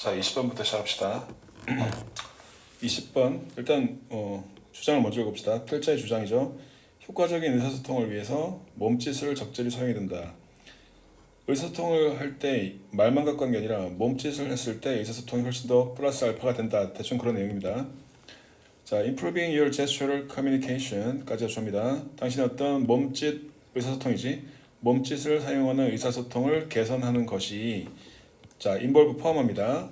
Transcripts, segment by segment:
자, 20번부터 시작합시다. 20번 일단 주장을 먼저 읽어봅시다. 필자의 주장이죠. 효과적인 의사소통을 위해서 몸짓을 적절히 사용해야 된다. 의사소통을 할 때 말만 갖고 하는 게 아니라 몸짓을 했을 때 의사소통이 훨씬 더 플러스 알파가 된다. 대충 그런 내용입니다. 자, improving your gestural communication까지 해줍니다. 당신의 어떤 몸짓 의사소통이지 몸짓을 사용하는 의사소통을 개선하는 것이 자, involve 포함합니다.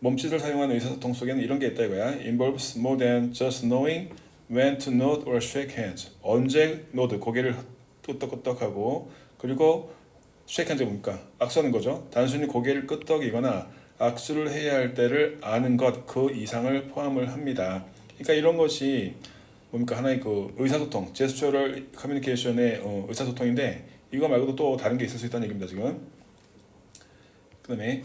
몸짓을 사용하는 의사소통 속에는 이런 게 있다 이거야. involves more than just knowing when to nod or shake hands. 언제 nod, 고개를 끄덕끄덕하고 그리고 shake hands 뭡니까? 악수하는 거죠. 단순히 고개를 끄덕이거나 악수를 해야 할 때를 아는 것, 그 이상을 포함을 합니다. 그러니까 이런 것이 뭡니까? 하나의 그 의사소통, 제스처럴 커뮤니케이션의 의사소통인데 이거 말고도 또 다른 게 있을 수 있다는 얘기입니다. 지금. 그 다음에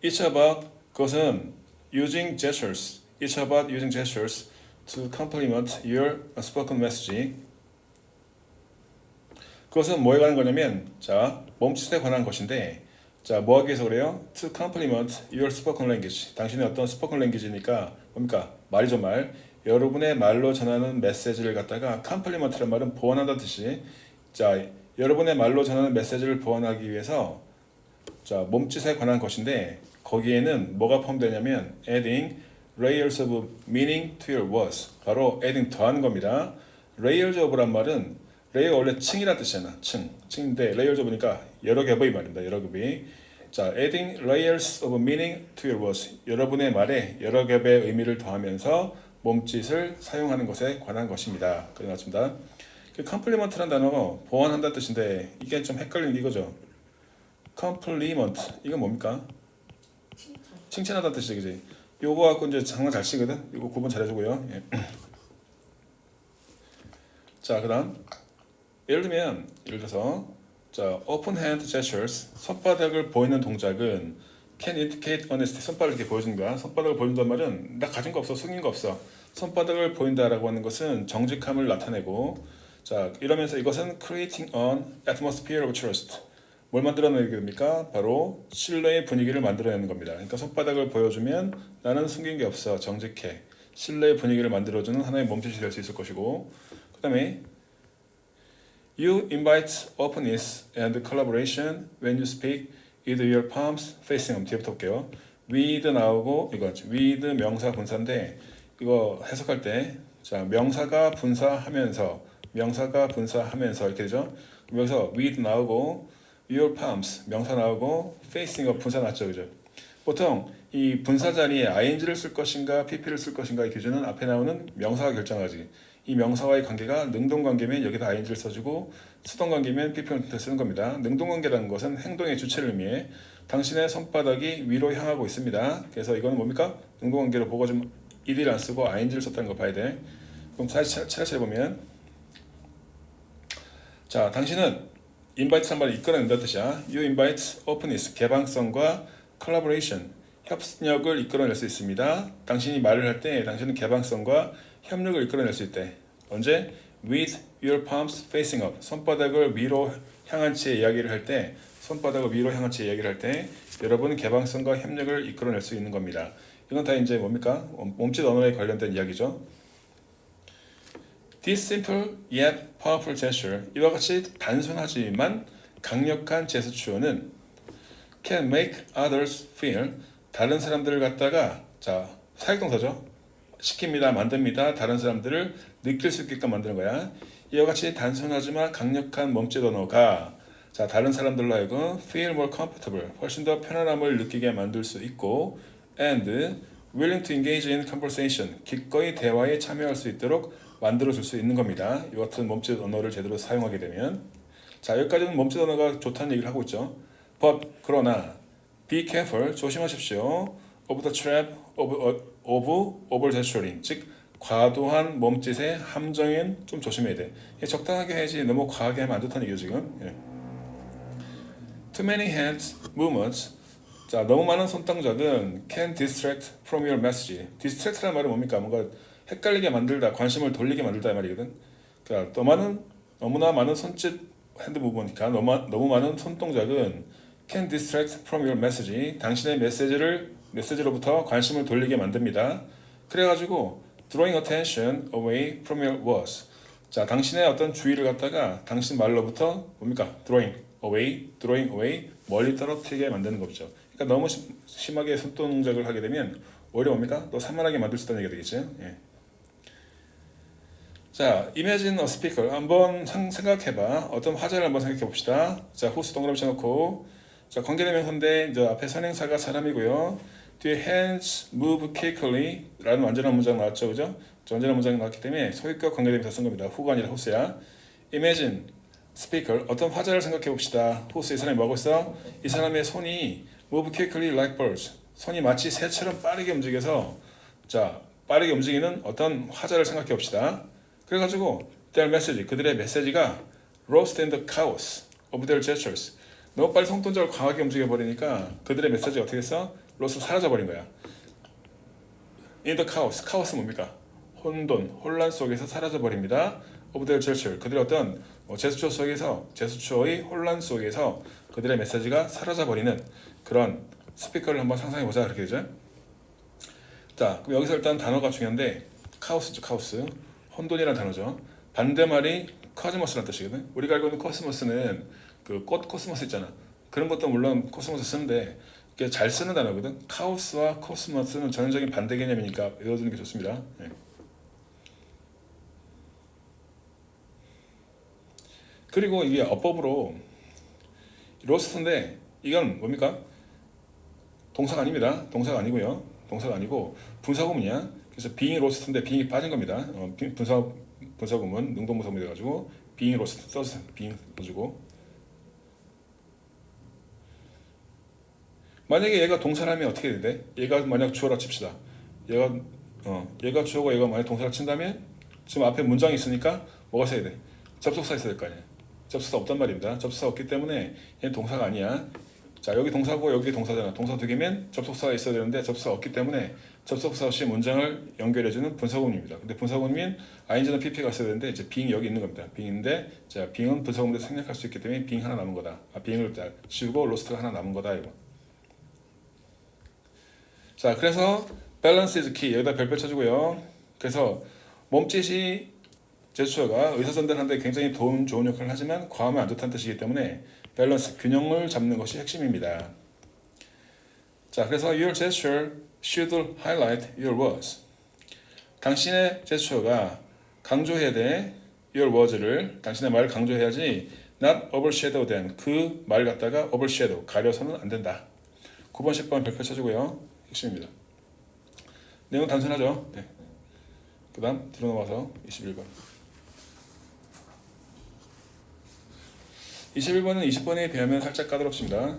It's about 그것은 using gestures. It's about using gestures to complement your spoken message. 그것은 뭐에 관한 거냐면 자 몸짓에 관한 것인데 자 뭐하기 위해서 그래요? To complement your spoken language. 당신의 어떤 spoken language니까 뭡니까? 말이죠 말. 여러분의 말로 전하는 메시지를 갖다가 compliment란 말은 보완한다는 뜻이 자 여러분의 말로 전하는 메시지를 보완하기 위해서 자 몸짓에 관한 것인데 거기에는 뭐가 포함되냐면 adding layers of meaning to your words. 바로 adding 더하는 겁니다. layers of란 말은 layer 원래 층이라는 뜻이잖아. 층인데 layers of니까 여러 겹의 말입니다. 여러 겹이. 자, adding layers of meaning to your words. 여러분의 말에 여러 겹의 의미를 더하면서 몸짓을 사용하는 것에 관한 것입니다. 그래 맞습니다. 그 compliment라는 단어 보완한다는 뜻인데 이게 좀 헷갈리는 이거죠. compliment 이건 뭡니까? 칭찬하다는 뜻이지, 그지? 요거 갖고 이제 장난 잘 쓰거든. 이거 구분 잘해주고요. 예. 자, 그다음 예를 들어서 자, open hand gestures 손바닥을 보이는 동작은 can indicate honesty 손바닥을 이렇게 보여주는 거야. 손바닥을 보여준단 말은 나 가진 거 없어, 숨긴 거 없어. 손바닥을 보인다라고 하는 것은 정직함을 나타내고 자, 이러면서 이것은 creating an atmosphere of trust. 뭘 만들어내게 됩니까? 바로 신뢰의 분위기를 만들어내는 겁니다. 그러니까 손바닥을 보여주면 나는 숨긴 게 없어, 정직해. 신뢰의 분위기를 만들어주는 하나의 몸짓이 될 수 있을 것이고 그 다음에 You invite openness and collaboration when you speak with your palms facing them. 뒤에부터 볼게요. with 나오고 이거 with 명사 분사인데 이거 해석할 때 자 명사가 분사하면서 이렇게 되죠. 여기서 with 나오고 your palms 명사 나오고 facing up 분사 났죠, 그죠? 보통 이 분사 자리에 ing를 쓸 것인가 pp를 쓸 것인가의 기준은 앞에 나오는 명사가 결정하지. 이 명사와의 관계가 능동관계면 여기다 ing를 써주고 수동관계면 pp를 쓰는 겁니다. 능동관계라는 것은 행동의 주체를 의미해 당신의 손바닥이 위로 향하고 있습니다. 그래서 이거는 뭡니까? 능동관계로 보고 좀 일을 안 쓰고 ing를 썼다는 거 봐야 돼. 그럼 다시 차례차례 보면 자 당신은 invite란 말을 이끌어낸다는 뜻이야. You invite openness, 개방성과 collaboration, 협력을 이끌어낼 수 있습니다. 당신이 말을 할 때 당신은 개방성과 협력을 이끌어낼 수 있대. 언제? With your palms facing up. 손바닥을 위로 향한 채 이야기를 할 때 여러분은 개방성과 협력을 이끌어낼 수 있는 겁니다. 이건 다 이제 뭡니까? 몸짓 언어에 관련된 이야기죠. This simple yet powerful gesture, 이와 같이 단순하지만 강력한 제스처는 can make others feel, 다른 사람들을 갖다가 자 사역동사죠. 시킵니다, 만듭니다. 다른 사람들을 느낄 수 있게끔 만드는 거야. 이와 같이 단순하지만 강력한 몸짓 언어가 자 다른 사람들로 하여금 feel more comfortable, 훨씬 더 편안함을 느끼게 만들 수 있고 and willing to engage in conversation, 기꺼이 대화에 참여할 수 있도록 만들어줄 수 있는 겁니다. 이 같은 몸짓 언어를 제대로 사용하게 되면 자 여기까지는 몸짓 언어가 좋다는 얘기를 하고 있죠. But 그러나 be careful 조심하십시오. of the trap of overgesturing 즉 과도한 몸짓의 함정엔 좀 조심해야 돼. 적당하게 해야지 너무 과하게 하면 안 좋다는 얘기죠 지금. 예. Too many hand movements 자 너무 많은 손동작은 can distract from your message. distract라는 말은 뭡니까? 뭔가 헷갈리게 만들다, 관심을 돌리게 만들다 이 말이거든. 그러니까 너무나 많은 손짓 핸드 무브니까 너무 많은 손동작은 can distract from your message. 당신의 메시지로부터 관심을 돌리게 만듭니다. 그래가지고 drawing attention away from your words. 자, 당신의 어떤 주의를 갖다가 당신 말로부터 뭡니까? drawing away, 멀리 떨어뜨리게 만드는 거죠. 그러니까 너무 심하게 손동작을 하게 되면 오히려 뭡니까? 또 산만하게 만들 수 있다는 얘기가 되겠죠. 예. 자, imagine a speaker. 한번 생각해봐. 어떤 화제를 한번 생각해 봅시다. 자, 호스 동그라미 쳐놓고, 자, 관계대명사인데 이제 앞에 선행사가 사람이고요. 뒤에 hands move quickly 라는 완전한 문장 나왔죠, 그죠? 완전한 문장이 나왔기 때문에 소유격 관계대명사 쓴 겁니다. who가 아니라 who스야. imagine speaker. 어떤 화제를 생각해 봅시다. who스 이 사람이 뭐하고 있어? 이 사람의 손이 move quickly like birds. 손이 마치 새처럼 빠르게 움직여서, 자, 빠르게 움직이는 어떤 화제를 생각해 봅시다. 그래가지고 their message, 그들의 메시지가 lost in the chaos of their gestures. 너무 빨리 손동작을 강하게 움직여 버리니까 그들의 메시지가 어떻게 됐어? lost, 사라져 버린 거야. in the chaos, 카오스 뭡니까? 혼란 속에서 사라져 버립니다. of their gesture, 그들의 어떤 제스처 속에서, 제스처의 혼란 속에서 그들의 메시지가 사라져 버리는 그런 스피커를 한번 상상해 보자, 그렇게 되죠. 자, 그럼 여기서 일단 단어가 중요한데 카오스죠, 카오스. 혼돈이라는 단어죠. 반대말이 코스모스라는 뜻이거든. 우리가 알고 있는 코스모스는 그 꽃 코스모스 있잖아. 그런 것도 물론 코스모스 쓰는데 이게 잘 쓰는 단어거든. 카오스와 코스모스는 전형적인 반대 개념이니까 외워두는 게 좋습니다. 예. 그리고 이게 어법으로 로스트인데 이건 뭡니까? 동사가 아닙니다. 동사가 아니고요. 동사가 아니고 분사구문이야. 그래서 being 로스트인데 being이 빠진 겁니다. 분사구문 능동부사구문 돼가지고 being 로스트 써서 being 넣어주고, 만약에 얘가 동사라면 어떻게 돼? 얘가 만약 주어라 칩시다. 얘가 주어고 얘가 만약 동사를 친다면 지금 앞에 문장이 있으니까 뭐가 써야 돼? 접속사 있어야 될 거 아니야. 접속사 없단 말입니다. 접속사 없기 때문에 얘는 동사가 아니야. 자, 여기 동사고 여기 동사잖아. 동사 두 개면 접속사가 있어야 되는데 접속사 없기 때문에 접속사 없이 문장을 연결해주는 분사구문입니다. 근데 분사구문이면 ing나 pp가 있어야 되는데 이제 being 여기 있는 겁니다. being인데, 자, being은 분사구문에서 생략할 수 있기 때문에 being 하나 남은 거다. being을 지우고 lost가 하나 남은 거다, 이거. 자, 그래서 balance is key. 여기다 별표 쳐주고요. 그래서 몸짓이 제스처가 의사전달하는데 굉장히 좋은 역할을 하지만 과하면 안 좋다는 뜻이기 때문에 밸런스, 균형을 잡는 것이 핵심입니다. 자, 그래서 your gesture should highlight your words. 당신의 제스처가 강조해야 돼. your words를, 당신의 말을 강조해야지 not overshadow them. 그 말 갖다가 overshadow, 가려서는 안 된다. 9번, 10번 별표 쳐주고요. 핵심입니다. 내용 단순하죠? 네. 그 다음 뒤로 넘어가서 21번. 21번은 20번에 비하면 살짝 까다롭습니다.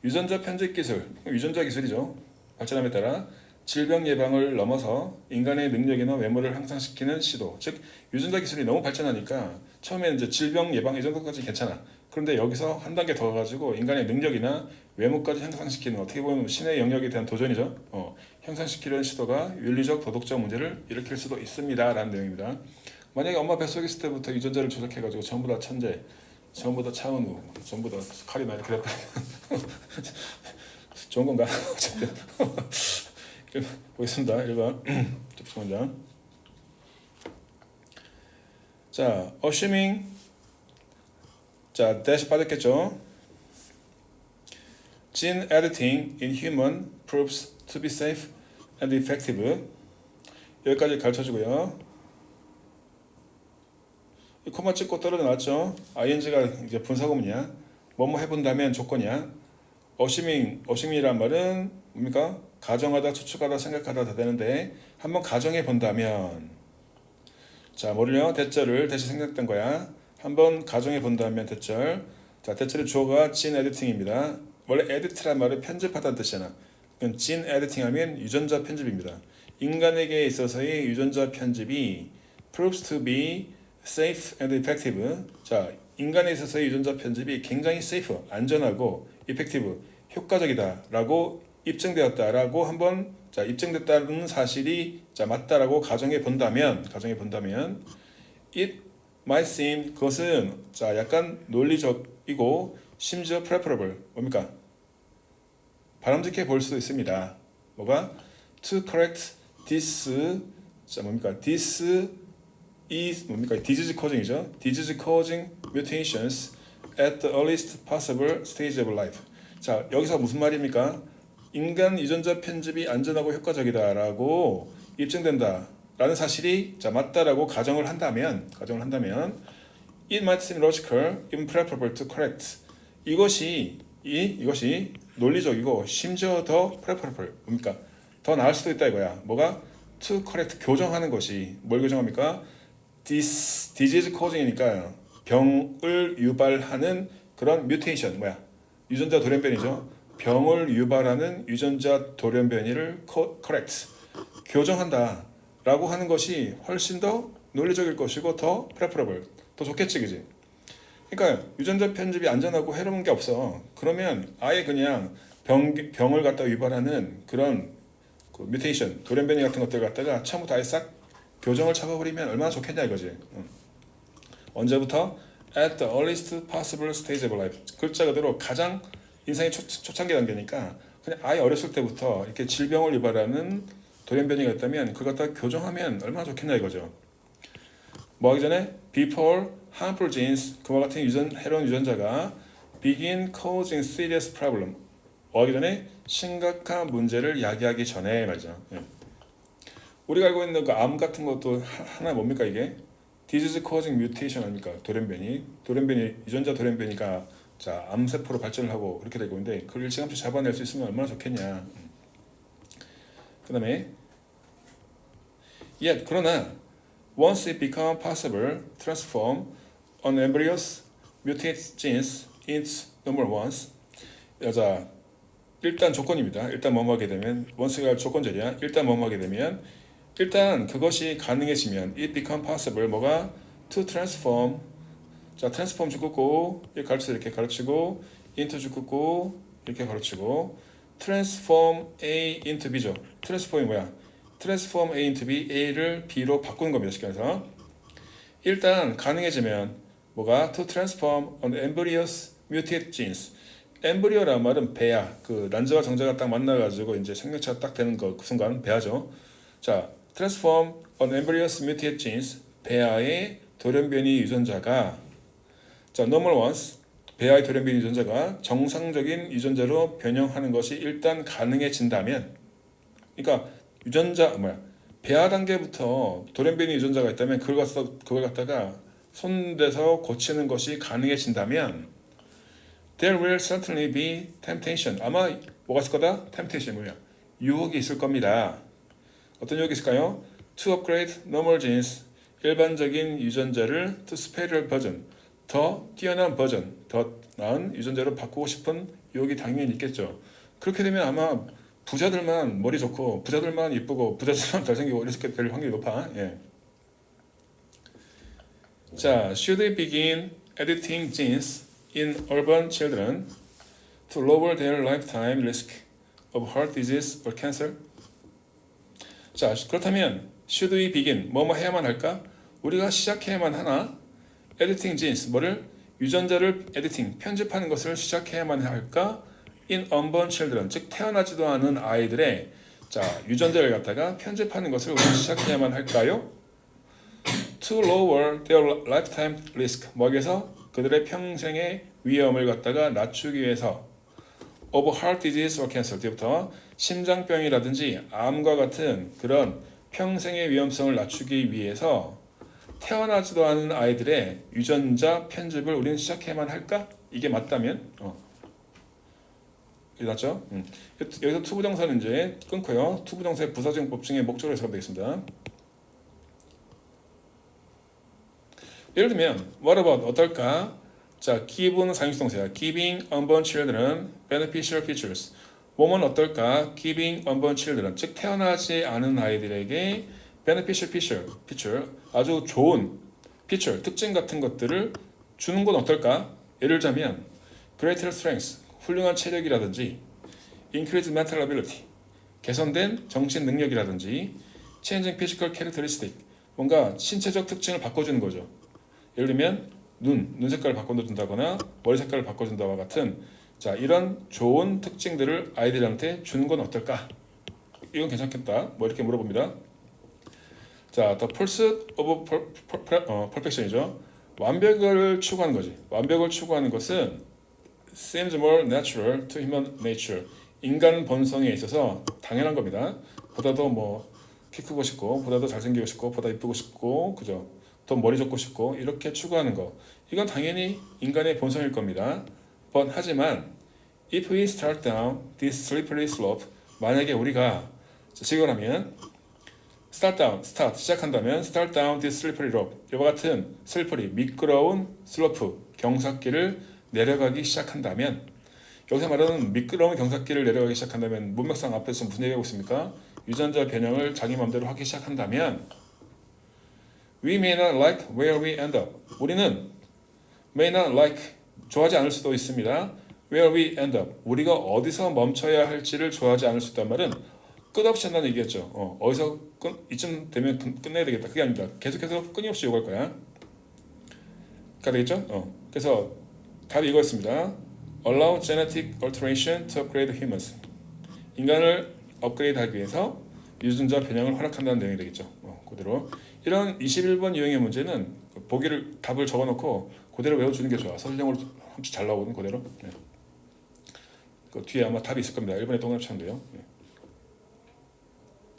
유전자 편집 기술, 유전자 기술이죠. 발전함에 따라 질병 예방을 넘어서 인간의 능력이나 외모를 향상시키는 시도. 즉, 유전자 기술이 너무 발전하니까 처음에는 이제 질병 예방 이 정도까지 괜찮아. 그런데 여기서 한 단계 더 가가지고 인간의 능력이나 외모까지 향상시키는, 어떻게 보면 신의 영역에 대한 도전이죠. 향상시키려는 시도가 윤리적, 도덕적 문제를 일으킬 수도 있습니다. 라는 내용입니다. 만약에 엄마 뱃속에 있을 때부터 유전자를 조작해가지고 전부 다 천재, 전부 다 차은우, 전부 다 카리나 이렇게 됐다. 좋은 건가? 보겠습니다. 1번 접수 문장. 자, assuming, 자, dash 받았겠죠? Gene editing in human proves to be safe and effective. 여기까지 가르쳐주고요. 이 코마 찍고 떨어져 나왔죠? ing가 이제 분사구문이야. 뭐뭐 해본다면 조건이야. assuming이란 말은 뭡니까? 가정하다, 추측하다, 생각하다 다 되는데 한번 가정해 본다면, 자, 뭐를요? 대절을 대시 생략된 거야. 한번 가정해 본다면 대절. 자, 대절의 주어가 gene editing입니다. 원래 edit란 말은 편집하다는 뜻이잖아. 그럼 gene editing 하면 유전자 편집입니다. 인간에게 있어서의 유전자 편집이 proves to be safe and effective. 자, 인간에 있어서의 유전자 편집이 굉장히 safe, 안전하고 effective, 효과적이다라고 입증되었다라고 한번, 자, 입증됐다는 사실이, 자, 맞다라고 가정해 본다면 it might seem, 그것은, 자, 약간 논리적이고 심지어 preferable 뭡니까? 바람직해 보일 수도 있습니다. 뭐가? To correct this 자 뭡니까? This is 뭡니까? disease causing이죠. disease causing mutations at the earliest possible stage of life. 자 여기서 무슨 말입니까? 인간 유전자 편집이 안전하고 효과적이다라고 입증된다라는 사실이 자 맞다라고 가정을 한다면 it might seem logical, even preferable to correct. 이것이 논리적이고 심지어 더 preferable 뭡니까? 더 나을 수도 있다 이거야. 뭐가? to correct 교정하는 것이 뭘 교정합니까? disease causing이니까 병을 유발하는 그런 mutation 뭐야? 유전자 돌연변이죠. 병을 유발하는 유전자 돌연변이를 correct 교정한다라고 하는 것이 훨씬 더 논리적일 것이고 더 preferable 더 좋겠지 그지? 그러니까 유전자 편집이 안전하고 해로운 게 없어. 그러면 아예 그냥 병을 갖다 유발하는 그런 그 뮤테이션, 돌연변이 같은 것들 갖다가 처음부터 아예 싹 교정을 잡아버리면 얼마나 좋겠냐 이거지. 언제부터? At the earliest possible stage of life. 글자 그대로 가장 인생의 초창기 단계니까 그냥 아예 어렸을 때부터 이렇게 질병을 유발하는 돌연변이가 있다면 그걸 갖다 교정하면 얼마나 좋겠냐 이거죠. 뭐 하기 전에 before harmful genes 그와 같은 해로운 유전자가 begin causing serious problem 뭐 하기 전에 심각한 문제를 야기하기 전에 말이죠. 우리가 알고 있는 그 암 같은 것도 하나 뭡니까 이게? disease causing mutation 아닙니까? 돌연변이 유전자 돌연변이가 자 암세포로 발전을 하고 이렇게 되고 있는데 그걸 일찌감치 잡아낼 수 있으면 얼마나 좋겠냐. 그 다음에 yet 그러나 once it become possible to transform an embryo's mutated genes into normal ones 자 일단 조건입니다. 일단 뭐뭐하게 되면 once가 조건절이야. 일단 뭐뭐하게 되면 일단 그것이 가능해지면 it become possible 뭐가 to transform 자 transform 죽고 이렇게 가르치고 into 죽고 이렇게 가르치고 transform A into B죠. transform이 뭐야? transform A into B, A를 B로 바꾸는 겁니다. 쉽게 말해서 일단 가능해지면 뭐가 to transform an embryos mutated genes 엠브리오라는 말은 배아 그 난자와 정자가 딱 만나가지고 이제 생명체가 딱 되는 그 순간 배아죠. 자 transform an embryos mutated genes 배아의 돌연변이 유전자가 자 normal ones 배아의 돌연변이 유전자가 정상적인 유전자로 변형하는 것이 일단 가능해진다면 그러니까 유전자 배아 단계부터 돌연변이 유전자가 있다면 그걸 갖다가 손대서 고치는 것이 가능해진다면 there will certainly be temptation 아마 뭐가 있을 거다? temptation 뭐야? 유혹이 있을 겁니다. 어떤 유혹이 있을까요? to upgrade normal genes 일반적인 유전자를 to superior version 더 뛰어난 버전 더 나은 유전자로 바꾸고 싶은 유혹이 당연히 있겠죠. 그렇게 되면 아마 부자들만 머리 좋고 부자들만 이쁘고 부자들만 잘생기고 이렇게 될 확률이 높아. 예. 자, should we begin editing genes in urban children to lower their lifetime risk of heart disease or cancer? 자, 그렇다면 should we begin 뭐뭐 해야만 할까? 우리가 시작해야만 하나? editing genes 뭐를 유전자를 editing 편집하는 것을 시작해야만 할까? in unborn children 즉 태어나지도 않은 아이들의 자 유전자를 갖다가 편집하는 것을 우리가 시작해야만 할까요? to lower their lifetime risk 뭐하기 위해서 그들의 평생의 위험을 갖다가 낮추기 위해서 of heart disease or cancer 뒤부터 심장병이라든지 암과 같은 그런 평생의 위험성을 낮추기 위해서 태어나지도 않은 아이들의 유전자 편집을 우리는 시작해야만 할까? 이게 맞다면 이게 맞죠? 여기서 투부정사는 이제 끊고요. 투부정사의 부사적 법칙의 목적으로 해석하면 되겠습니다. 예를 들면 what about 어떨까? 자, give는 상식동사야. giving unborn children beneficial features. 뭐면 어떨까? giving unborn children 즉 태어나지 않은 아이들에게 beneficial feature 아주 좋은 feature 특징 같은 것들을 주는 건 어떨까? 예를 들자면 greater strength 훌륭한 체력이라든지 increased mental ability 개선된 정신 능력이라든지 changing physical characteristic 뭔가 신체적 특징을 바꿔주는 거죠. 예를 들면 눈 색깔을 바꿔준다거나 머리 색깔을 바꿔준다와 같은 자 이런 좋은 특징들을 아이들한테 주는 건 어떨까? 이건 괜찮겠다. 뭐 이렇게 물어봅니다. 자, the pursuit of perfection이죠. 완벽을 추구하는 거지. 완벽을 추구하는 것은 seems more natural to human nature. 인간 본성에 있어서 당연한 겁니다. 보다도 뭐 키 크고 싶고, 보다도 잘생기고 싶고, 보다 이쁘고 싶고, 그죠? 더 머리 좋고 싶고 이렇게 추구하는 거. 이건 당연히 인간의 본성일 겁니다. 하지만 if we start down this slippery slope, 만약에 우리가 지금 하면 start 시작한다면 start down this slippery slope 이와 같은 슬리퍼리 미끄러운 슬로프 경사길을 내려가기 시작한다면 여기서 말하는 미끄러운 경사길을 내려가기 시작한다면 문맥상 앞에서 무슨 얘기하고 있습니까? 유전자 변형을 자기 마음대로 하기 시작한다면 we may not like where we end up 우리는 may not like 좋아하지 않을 수도 있습니다. where we end up 우리가 어디서 멈춰야 할지를 좋아하지 않을 수 있단 말은 끝없이 한다는 얘기겠죠. 어디서 이쯤 되면 끝내야 되겠다. 그게 아닙니다. 계속해서 끊임없이 요구할 거야. 가 되겠죠? 그래서 답이 이거였습니다. Allow genetic alteration to upgrade humans. 인간을 업그레이드하기 위해서 유전자 변형을 허락한다는 내용이 되겠죠. 그대로 이런 21번 유형의 문제는 보기를 답을 적어놓고 그대로 외워주는 게 좋아. 설명으로 훔치 잘 나오거든 그대로. 네. 그 뒤에 아마 답이 있을 겁니다. 1번에 동그라미 치면 돼요. 네.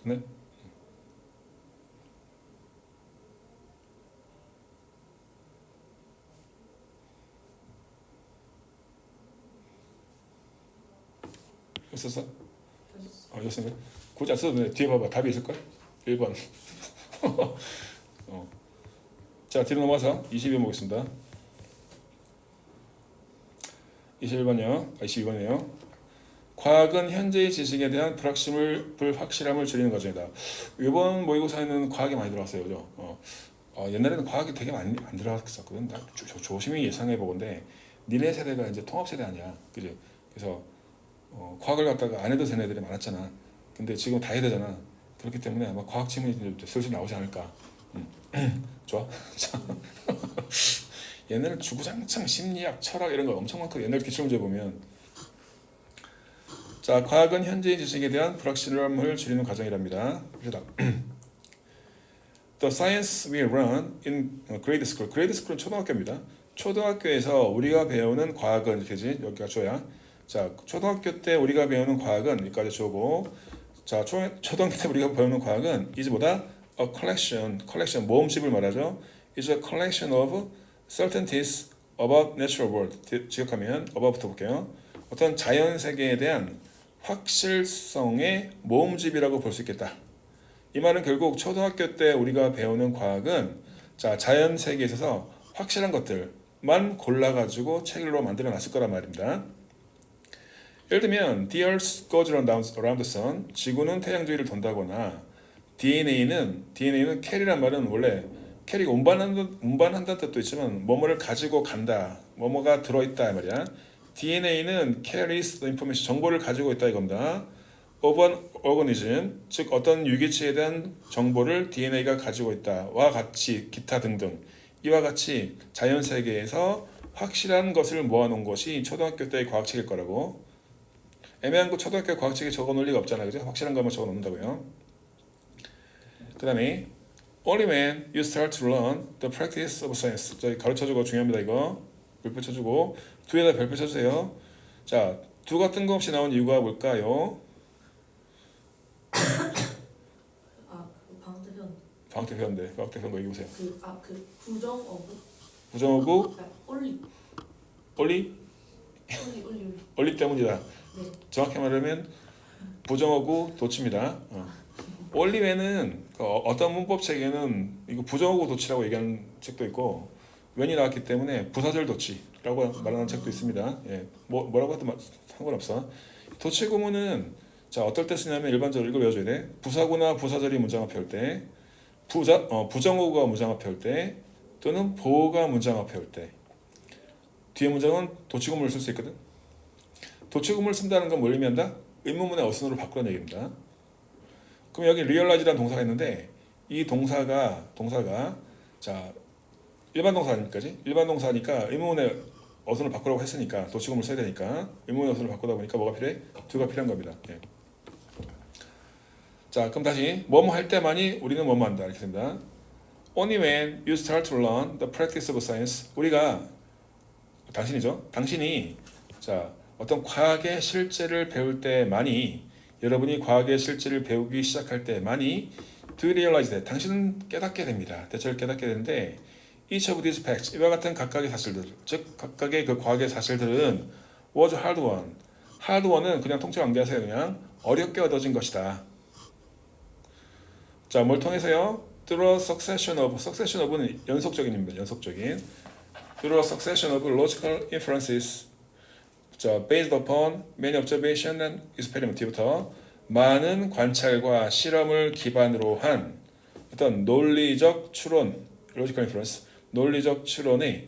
네. 있었어? 있었어요? 굳이 안 써도 돼. 뒤에 봐봐. 답이 있을걸? 1번. 자, 뒤로 넘어가서 22번 보겠습니다. 21번이요. 22번이에요. 과학은 현재의 지식에 대한 불확실함을 줄이는 과정이다. 이번 모의고사에는 과학이 많이 들어왔어요. 그죠? 옛날에는 과학이 되게 많이 안 들어갔었거든. 나 조심히 예상해 보건데 니네 세대가 이제 통합 세대 아니야. 그지? 그래서 과학을 갖다가 안 해도 되는 애들이 많았잖아. 근데 지금 다 해야 되잖아. 그렇기 때문에 아마 과학 지문이 슬슬 나오지 않을까. 좋아? 옛날에 주구장창 심리학, 철학 이런 거 엄청 많고 옛날 기출문제 보면 자, 과학은 현재의 지식에 대한 불확실함을 줄이는 과정이랍니다. 그래서 The science we learn in grade school. grade school은 초등학교입니다. 초등학교에서 우리가 배우는 과학은 이렇게지. 여기가 줘야. 자, 초등학교 때 우리가 배우는 과학은 여기까지 주고. 자, 초등학교 때 우리가 배우는 과학은 is 뭐다? A collection 모음집을 말하죠. is a collection of certainties about natural world. 지역하면 above부터 볼게요. 어떤 자연 세계에 대한 확실성의 모음집이라고 볼 수 있겠다. 이 말은 결국 초등학교 때 우리가 배우는 과학은 자, 자연 세계에 있어서 확실한 것들만 골라가지고 책으로 만들어 놨을 거란 말입니다. 예를 들면 The Earth goes around the sun. 지구는 태양 주위를 돈다거나 DNA는 carry란 말은 원래 캐리가 운반한다는 뜻도 있지만 뭐뭐를 가지고 간다. 뭐뭐가 들어있다 이 말이야. DNA는 carries the information, 정보를 가지고 있다 이겁니다. of an organism, 즉 어떤 유기체에 대한 정보를 DNA가 가지고 있다와 같이 기타 등등 이와 같이 자연 세계에서 확실한 것을 모아놓은 것이 초등학교 때의 과학책일 거라고. 애매한 거 초등학교 과학책에 적어놓을 리가 없잖아요, 그죠? 확실한 것만 적어놓는다고요. 그 다음에 Only when you start to learn the practice of science. 저희 가르쳐주고 중요합니다 이거. 별표 쳐주고 뒤에다 별표 쳐주세요. 자, 두가 뜬금없이 나온 이유가 뭘까요? 방태표인데 방태표 거 얘기해보세요. 부정어구 올리 때문이다. 네. 정확히 말하면 부정어구 도치입니다. 올리웨는 어떤 문법 책에는 이거 부정어구 도치라고 얘기하는 책도 있고 웬이 나왔기 때문에 부사절 도치라고 말하는 책도 있습니다. 예, 뭐라고 해도 상관없어. 도치 구문은 자 어떨 때 쓰냐면 일반적으로 이거 외워줘야 돼. 부사구나 부사절이 문장 앞에 올 때, 부정어구가 문장 앞에 올 때, 또는 보어가 문장 앞에 올 때. 뒤에 문장은 도치 구문을 쓸 수 있거든. 도치 구문을 쓴다는 건 뭘 의미한다? 의문문의 어순으로 바꾸라는 얘기입니다. 그럼 여기 realize라는 동사가 있는데 이 동사가 자 일반 동사 아닙니까지? 일반 동사니까 의문문의 어순을 바꾸라고 했으니까 도치구문을 써야 되니까 의문문의 어순을 바꾸다 보니까 뭐가 필요해? do가 필요한 겁니다. 예. 자, 그럼 다시 뭐뭐 할 때만이 우리는 뭐뭐 한다 이렇게 됩니다. Only when you start to learn the practice of science. 우리가 당신이죠. 당신이 자 어떤 과학의 실제를 배울 때만이 여러분이 과학의 실제를 배우기 시작할 때만이 do you realize that 당신은 깨닫게 됩니다. 대체로 깨닫게 되는데 each of these facts 이와 같은 각각의 사실들 즉 각각의 그 과학의 사실들은 was hard won. hard won은 그냥 통째로 암기하세요. 그냥 어렵게 얻어진 것이다. 자, 뭘 통해서요? Through a succession of는 연속적인입니다. 연속적인. Through a succession of logical inferences. 자, based upon many observation and experiment. 뒤부터 많은 관찰과 실험을 기반으로 한 어떤 논리적 추론, logical inference, 논리적 추론의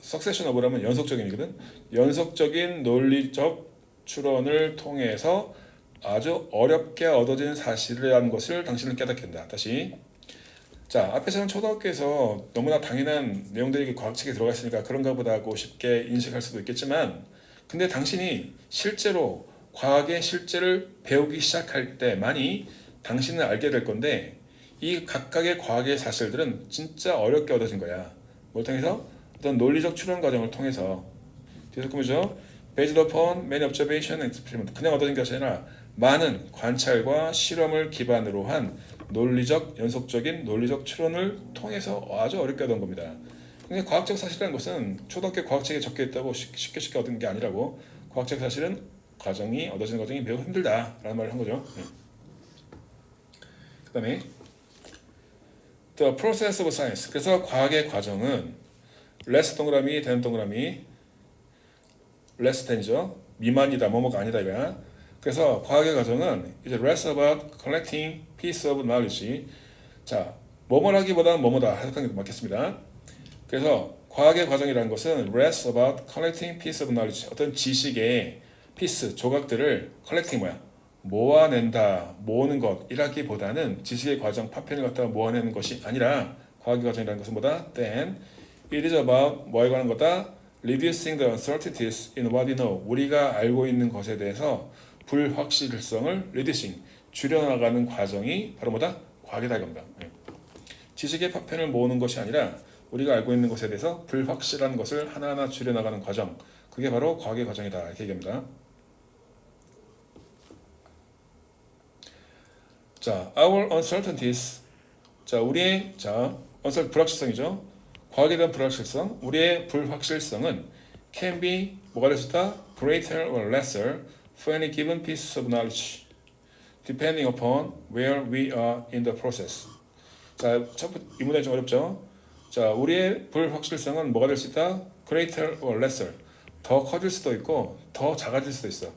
succession of라면 연속적인이거든. 연속적인 논리적 추론을 통해서 아주 어렵게 얻어진 사실이라는 것을 당신은 깨닫게 된다. 다시. 자, 앞에서는 초등학교에서 너무나 당연한 내용들이 과학책에 들어가 있으니까 그런가 보다 하고 쉽게 인식할 수도 있겠지만 근데 당신이 실제로 과학의 실제를 배우기 시작할 때만이 당신은 알게 될 건데 이 각각의 과학의 사실들은 진짜 어렵게 얻어진 거야. 뭘 통해서? 어떤 논리적 추론 과정을 통해서. 뒤에서 보죠. Based upon many observation and experiment. 그냥 얻어진 것이 아니라 많은 관찰과 실험을 기반으로 한 논리적, 연속적인 논리적 추론을 통해서 아주 어렵게 얻은 겁니다. 근데 과학적 사실이라는 것은 초등학교 과학책에 적혀 있다고 쉽게 얻은 게 아니라고 과학적 사실은 얻어지는 과정이 매우 힘들다라는 말을 한 거죠. 그 다음에 The process of science. 그래서 과학의 과정은 less 동그라미, than 동그라미 less than이죠. 미만이다, 뭐뭐가 아니다 이거야. 그래서 과학의 과정은 이제 less about collecting piece of knowledge. 자, 뭐뭐라기보다는 뭐뭐다 해석하는 게 맞겠습니다. 그래서 과학의 과정이라는 것은 less about collecting piece of knowledge. 어떤 지식의 piece, 조각들을 collecting 뭐야? 모아낸다, 모으는 것이라기보다는 지식의 과정, 파편을 갖다가 모아내는 것이 아니라 과학의 과정이라는 것은 뭐다? Then it is about 뭐에 관한 거다? Reducing the uncertainties in what we know. 우리가 알고 있는 것에 대해서 불확실성을 reducing, 줄여나가는 과정이 바로 뭐다? 과학이다 이겁니다. 지식의 파편을 모으는 것이 아니라 우리가 알고 있는 것에 대해서 불확실한 것을 하나하나 줄여나가는 과정, 그게 바로 과학의 과정이다 이렇게 얘기합니다. 자, our uncertainties. 자, 우리의 불확실성이죠. 과학에 대한 불확실성, 우리의 불확실성은 can be 뭐가 될 수 있다? Greater or lesser for any given piece of knowledge, depending upon where we are in the process. 자, 이 문장이 좀 어렵죠. 자, 우리의 불확실성은 뭐가 될 수 있다? Greater or lesser. 더 커질 수도 있고 더 작아질 수도 있어.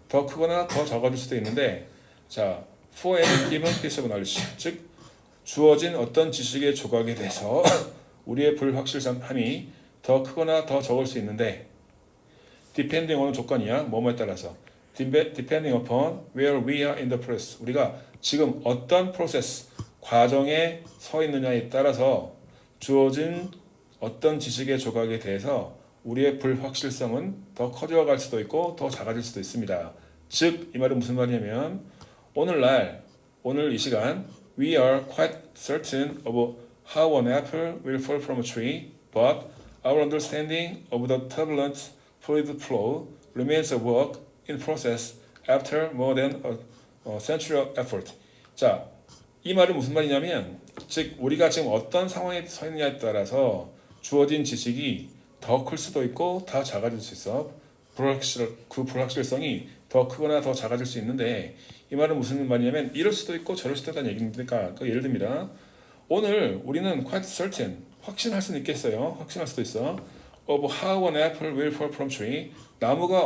더 크거나 더 작아질 수도 있는데, 자, for any given piece of knowledge, 즉 주어진 어떤 지식의 조각에 대해서 우리의 불확실함이 더 크거나 더 적을 수 있는데, depending on 조건이야. 뭐뭐에 따라서. depending upon where we are in the process. 우리가 지금 어떤 프로세스, 과정에 서 있느냐에 따라서 주어진 어떤 지식의 조각에 대해서 우리의 불확실성은 더 커져갈 수도 있고 더 작아질 수도 있습니다. 즉, 이 말은 무슨 말이냐면 오늘 이 시간 we are quite certain of how an apple will fall from a tree, but our understanding of the turbulent fluid flow remains a work in process after more than a century of effort. 자, 이 말은 무슨 말이냐면, 즉 우리가 지금 어떤 상황에 서 있느냐에 따라서 주어진 지식이 더 클 수도 있고 더 작아질 수 있어. 그 불확실성이 더 크거나 더 작아질 수 있는데, 이 말은 무슨 말이냐면 이럴 수도 있고 저럴 수도 있다는 얘기니까. 예를 듭니다. 오늘 우리는 quite certain, 확신할 수는 있겠어요. 확신할 수도 있어. of how an apple will fall from tree. 나무가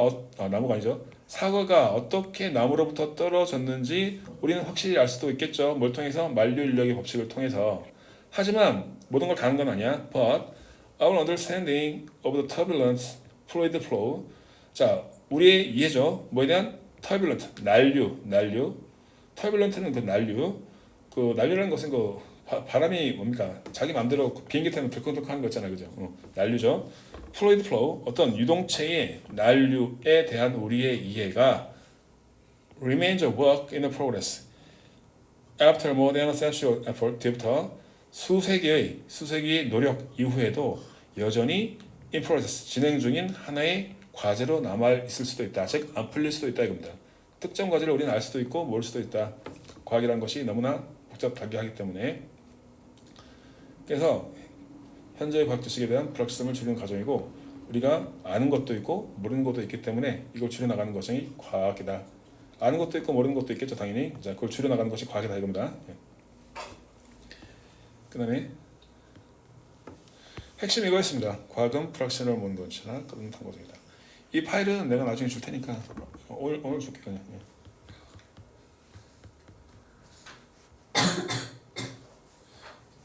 아니죠. 사과가 어떻게 나무로부터 떨어졌는지 우리는 확실히 알 수도 있겠죠. 뭘 통해서? 만류인력의 법칙을 통해서. 하지만 모든 걸 다 아는 건 아니야. But our understanding of the turbulent fluid flow. 자, 우리의 이해죠. 뭐에 대한? turbulent, 난류. turbulent는 그 난류. 그 난류라는 것은 그 바람이 뭡니까? 자기 마음대로 비행기 타면 덜컹덜컹 하는 거 있잖아요, 그죠? 난류죠. fluid flow, 어떤 유동체의 난류에 대한 우리의 이해가 remains a work in progress. After more than a century effort, 뒤부터 수세기의 노력 이후에도 여전히 in progress, 진행 중인 하나의 과제로 남아 있을 수도 있다. 즉, 안 풀릴 수도 있다 이겁니다. 특정 과제를 우리는 알 수도 있고 모를 수도 있다. 과학이라는 것이 너무나 복잡하게 하기 때문에. 그래서 현재의 과학 지식에 대한 불확실성을 줄이는 과정이고, 우리가 아는 것도 있고 모르는 것도 있기 때문에 이걸 줄여나가는 것이 과학이다. 아는 것도 있고 모르는 것도 있겠죠, 당연히. 자, 그걸 줄여나가는 것이 과학이다 이겁니다. 그 다음에 핵심 이거였습니다. 과학은 불확실을 모는 것이나 그런 탐구입니다. 이 파일은 내가 나중에 줄 테니까 오늘 줄게 그냥.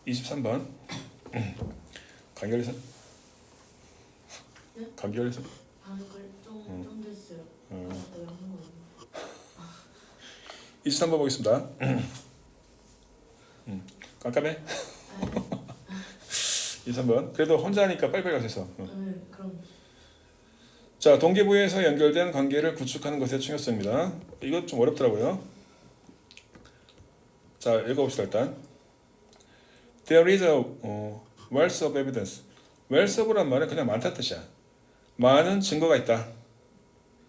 23번 감기걸려서? 네? 감기걸려서? 좀 됐어요. 23번 보겠습니다. 깜깜해? 23번. 그래도 혼자 하니까 빨리빨리 가셔서. 그럼. 자, 동기부여에서 연결된 관계를 구축하는 것의 중요성입니다. 이거 좀 어렵더라고요. 자, 읽어봅시다 일단. There is a wealth of evidence. wealth of란 말은 그냥 많다는 뜻이야. 많은 증거가 있다.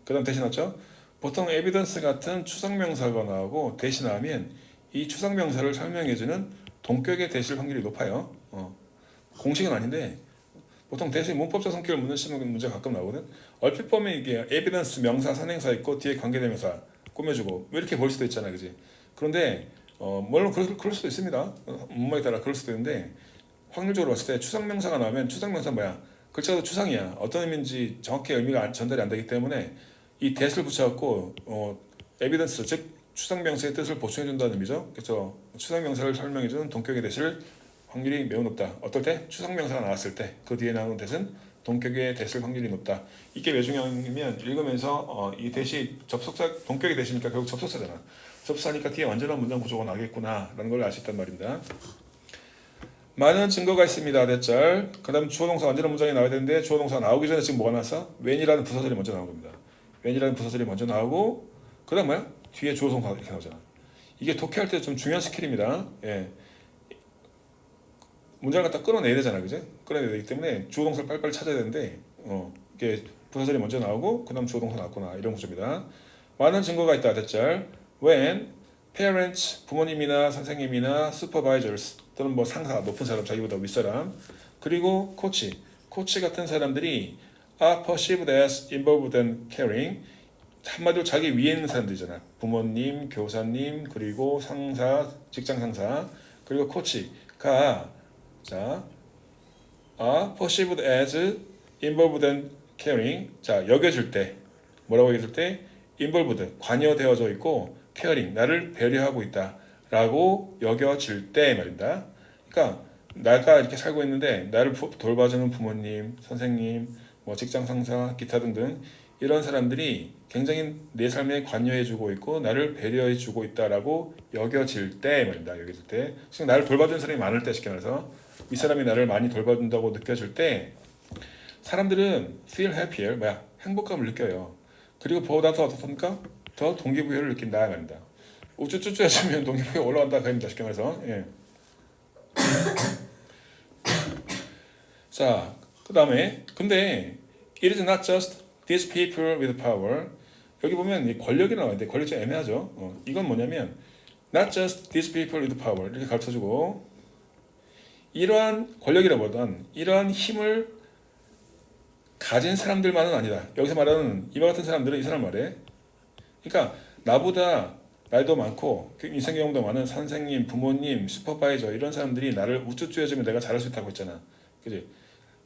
그 다음 대신하죠. 보통 evidence 같은 추상명사가 나오고 대신하면 이 추상명사를 설명해주는 동격의 대실 확률이 높아요. 공식은 아닌데 보통 대신 문법적 성격을 묻는 시험 문제가 가끔 나오거든. 얼핏 보면 이게 evidence 명사 선행사 있고 뒤에 관계대명사 꾸며주고 뭐 이렇게 볼 수도 있잖아, 그지? 그런데 물론 그럴 수도 있습니다. 문맥에 따라 그럴 수도 있는데 확률적으로 봤을 때 추상명사가 나오면 추상명사 뭐야? 글자도 추상이야. 어떤 의미인지 정확히 의미가 전달이 안 되기 때문에 이 that을 붙여갖고 evidence 즉 추상명사의 뜻을 보충해준다는 의미죠. 그래서 추상명사를 설명해주는 동격의 that을 확률이 매우 높다. 어떨 때? 추상명사가 나왔을 때 그 뒤에 나오는 that은 동격의 that을 확률이 높다. 이게 왜 중요하냐면 읽으면서 이 that이 접속사 동격의 that이니까 결국 접속사잖아. 접속사니까 뒤에 완전한 문장 구조가 나겠구나 라는 걸 알 수 있단 말입니다. 많은 증거가 있습니다. 대절. 그 다음 주어동사 완전한 문장이 나와야 되는데 주어동사가 나오기 전에 지금 뭐가 나왔어? when이라는 부사절이 먼저 나온 겁니다. when이라는 부사절이 먼저 나오고 그 다음 뭐야? 뒤에 주어동사가 이렇게 나오잖아. 이게 독해할 때 좀 중요한 스킬입니다. 예. 문장을 갖다 끌어내야 되잖아, 그죠? 끌어내야 되기 때문에 주어동사를 빨리빨리 찾아야 되는데 이게 부사절이 먼저 나오고 그 다음 주어동사 나왔구나 이런 구조입니다. 많은 증거가 있다. 대절. when parents, 부모님이나 선생님이나 supervisors 또는 뭐 상사, 높은 사람, 자기보다 윗사람 그리고 코치 같은 사람들이 are perceived as involved in caring. 한마디로 자기 위에 있는 사람들이잖아. 부모님, 교사님, 그리고 상사, 직장 상사, 그리고 코치가 자, are perceived as involved in caring. 자, 여겨질 때 뭐라고 여겨질 때? involved, 관여되어져 있고 caring, 나를 배려하고 있다라고 여겨질 때 말입니다. 그러니까 내가 이렇게 살고 있는데 나를 돌봐주는 부모님, 선생님, 뭐 직장 상사, 기타 등등 이런 사람들이 굉장히 내 삶에 관여해주고 있고 나를 배려해주고 있다라고 여겨질 때 말입니다. 여겨질 때, 즉 나를 돌봐주는 사람이 많을 때 쉽게 말해서 이 사람이 나를 많이 돌봐준다고 느껴질 때 사람들은 feel happier, 뭐야? 행복감을 느껴요. 그리고 보다 더 어떻습니까? 더 동기부여를 느낀다 말입니다. 우쭈쭈쭈 해주면 동기부여 올라간다 그입니다. 쉽게 말해서. 예. 자, 그 다음에 근데 it is not just these people with power. 여기 보면 이 권력이 나와요. 근데 권력이 좀 애매하죠. 이건 뭐냐면 not just these people with power 이렇게 가르쳐주고 이러한 권력이라보단 이러한 힘을 가진 사람들만은 아니다. 여기서 말하는 이와 같은 사람들은 이 사람 말해. 그러니까 나보다 나이도 많고 인생 경험도 많은 선생님, 부모님, 슈퍼바이저 이런 사람들이 나를 우쭈쭈 해주면 내가 잘할 수 있다고 했잖아. 그지?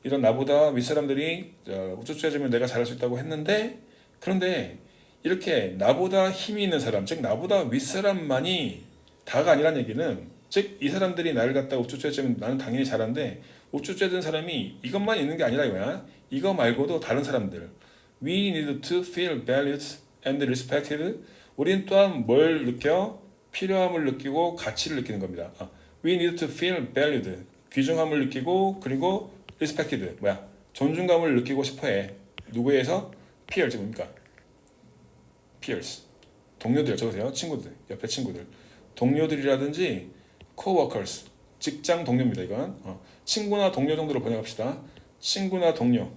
이런 나보다 윗사람들이 우쭈쭈 해주면 내가 잘할 수 있다고 했는데 그런데 이렇게 나보다 힘이 있는 사람, 즉 나보다 윗사람만이 다가 아니란 얘기는 즉 이 사람들이 나를 갖다 우쭈쭈 해주면 나는 당연히 잘하는데 우쭈쭈 해주는 사람이 이것만 있는 게 아니라 이거야. 이거 말고도 다른 사람들. We need to feel valued and respected. 우린 또한 뭘 느껴? 필요함을 느끼고 가치를 느끼는 겁니다. We need to feel valued. 귀중함을 느끼고 그리고 respected. 존중감을 느끼고 싶어해. 누구에서? peers 뭡니까? peers. 동료들 적으세요. 친구들. 옆에 친구들. 동료들이라든지 coworkers. 직장 동료입니다. 이건. 친구나 동료 정도로 번역합시다. 친구나 동료.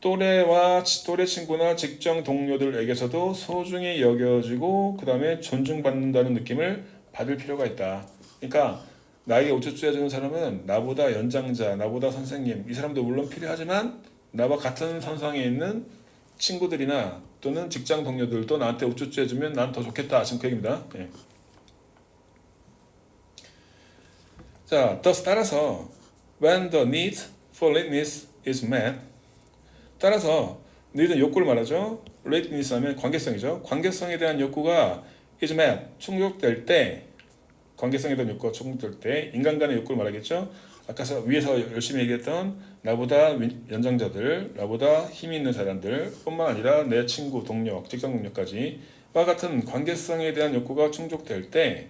또래 친구나 직장 동료들에게서도 소중히 여겨지고 그 다음에 존중받는다는 느낌을 받을 필요가 있다. 그러니까 나에게 우쭈쭈해주는 사람은 나보다 연장자, 나보다 선생님 이 사람도 물론 필요하지만 나와 같은 선상에 있는 친구들이나 또는 직장 동료들도 나한테 우쭈쭈해주면 난 더 좋겠다. 지금 그 얘기입니다. 예. 자, thus 따라서 when the need for lateness is met 따라서 need는 욕구를 말하죠. lateness 하면 관계성이죠. 관계성에 대한 욕구가 is met 충족될 때 관계성에 대한 욕구가 충족될 때 인간 간의 욕구를 말하겠죠. 아까 위에서 열심히 얘기했던 나보다 연장자들, 나보다 힘이 있는 사람들 뿐만 아니라 내 친구, 동료, 직장 동료까지와 같은 관계성에 대한 욕구가 충족될 때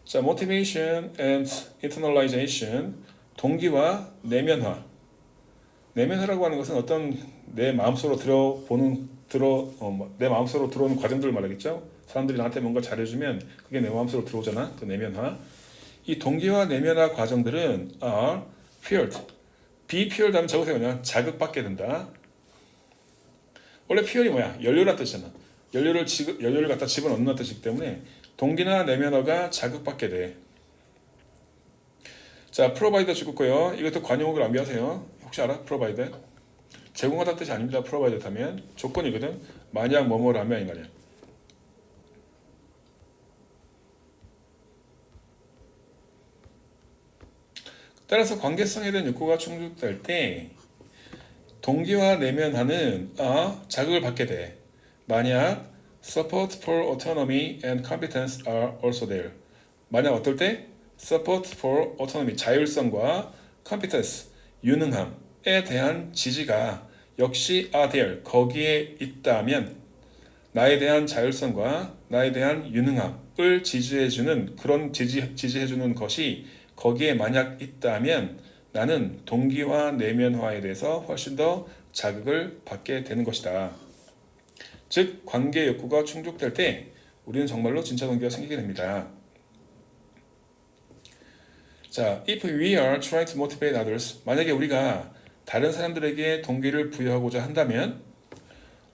자, motivation and internalization 동기와 내면화 내면화라고 하는 것은 어떤 내 마음속으로 내 마음속으로 들어오는 과정들을 말하겠죠. 사람들이 나한테 뭔가 잘해주면 그게 내 마음속으로 들어오잖아. 그 내면화. 이 동기와 내면화 과정들은 are fueled. be fueled 하면 적으세요. 그냥 자극받게 된다. 원래 fuel이 뭐야? 연료란 뜻이잖아. 연료를 갖다 집어넣는 뜻이기 때문에 동기나 내면화가 자극받게 돼. 자, 프로바이더 죽었고요. 이것도 관용어를 암기하세요. 혹시 알아? 프로바이더? 제공하다는 뜻이 아닙니다. 프로바이더 하면 조건이거든. 만약 뭐뭐를 하면 이 말이야. 따라서 관계성에 대한 욕구가 충족될 때 동기와 내면화는 자극을 받게 돼. 만약 support for autonomy and competence are also there. 만약 어떨 때? support for autonomy, 자율성과 competence, 유능함에 대한 지지가 역시 are there, 거기에 있다면 나에 대한 자율성과 나에 대한 유능함을 지지해주는 그런 지지해주는 것이 거기에 만약 있다면 나는 동기화 내면화에 대해서 훨씬 더 자극을 받게 되는 것이다. 즉 관계 욕구가 충족될 때 우리는 정말로 진짜 동기가 생기게 됩니다. 자, if we are trying to motivate others, 만약에 우리가 다른 사람들에게 동기를 부여하고자 한다면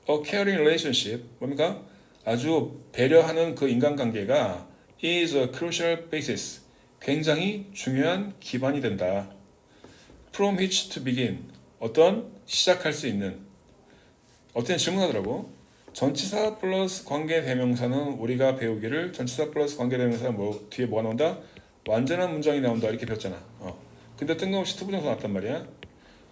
a caring relationship, 뭡니까? 아주 배려하는 그 인간관계가 is a crucial basis, 굉장히 중요한 기반이 된다. From which to begin, 어떤 시작할 수 있는 어떤 질문하더라고. 전치사 플러스 관계대명사는 우리가 배우기를 전치사 플러스 관계대명사는 뒤에 뭐가 나온다? 완전한 문장이 나온다 이렇게 배웠잖아. 근데 뜬금없이 투부정사 나왔단 말이야.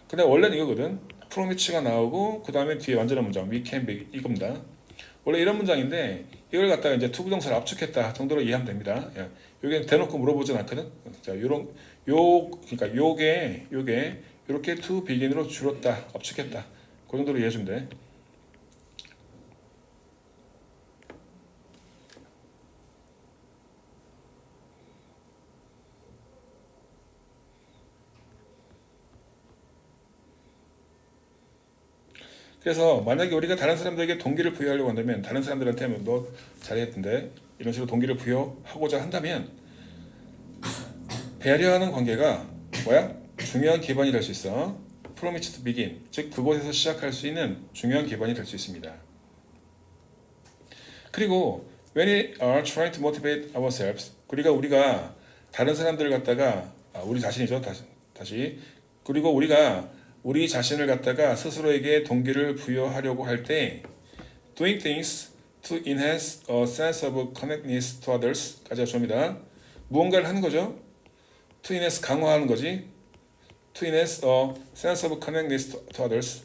근데 원래는 이거거든. from which가 나오고 그 다음에 뒤에 완전한 문장 we can be 이겁니다. 원래 이런 문장인데 이걸 갖다가 이제 투부정사를 압축했다 정도로 이해하면 됩니다. 요게 대놓고 물어보진 않거든. 자, 그러니까 요게 이렇게 to begin으로 줄였다, 압축했다. 그 정도로 이해해주면 돼. 그래서 만약에 우리가 다른 사람들에게 동기를 부여하려고 한다면 다른 사람들한테 너 잘했던데 이런 식으로 동기를 부여하고자 한다면 배려하는 관계가 뭐야? 중요한 기반이 될 수 있어. From which to begin, 즉 그곳에서 시작할 수 있는 중요한 기반이 될 수 있습니다. 그리고 when we are trying to motivate ourselves, 우리가 다른 사람들을 갖다가 우리 자신이죠. 다시 그리고 우리가 우리 자신을 갖다가 스스로에게 동기를 부여하려고 할 때 doing things to enhance a sense of connectedness to others 까지가 줍니다. 무언가를 하는 거죠. to enhance 강화하는 거지. to enhance a sense of connectedness to others.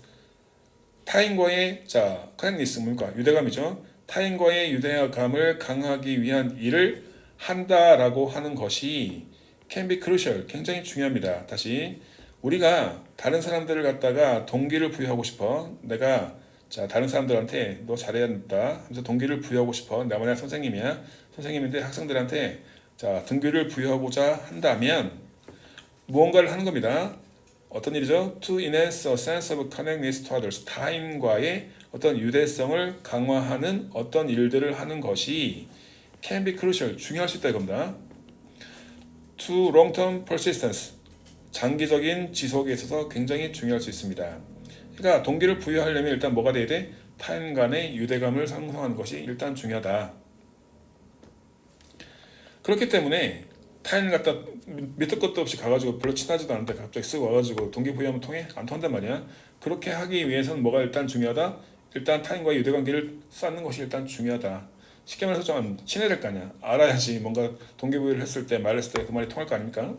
타인과의 connectedness 뭡니까? 유대감이죠. 타인과의 유대감을 강화하기 위한 일을 한다라고 하는 것이 can be crucial, 굉장히 중요합니다. 다시 우리가 다른 사람들을 갖다가 동기를 부여하고 싶어. 내가 다른 사람들한테 너 잘해야 된다 하면서 동기를 부여하고 싶어. 내가 만약 선생님이야. 선생님인데 학생들한테 자, 등급을 부여하고자 한다면 무언가를 하는 겁니다. 어떤 일이죠? To enhance a sense of connectedness to others. 타인과의 어떤 유대성을 강화하는 어떤 일들을 하는 것이 can be crucial. 중요할 수 있다 이겁니다. To long-term persistence. 장기적인 지속에 있어서 굉장히 중요할 수 있습니다. 그러니까 동기를 부여하려면 일단 뭐가 돼야 돼? 타인 간의 유대감을 형성하는 것이 일단 중요하다. 그렇기 때문에 타인을 갖다 밑도 끝도 없이 가가지고 별로 친하지도 않은데 갑자기 쓱 와가지고 동기부여하면 통해? 안 통한단 말이야. 그렇게 하기 위해서는 뭐가 일단 중요하다? 일단 타인과의 유대관계를 쌓는 것이 일단 중요하다. 쉽게 말해서 좀 친해야 될 거 아니야. 알아야지 뭔가 동기부여를 했을 때 말했을 때 그 말이 통할 거 아닙니까?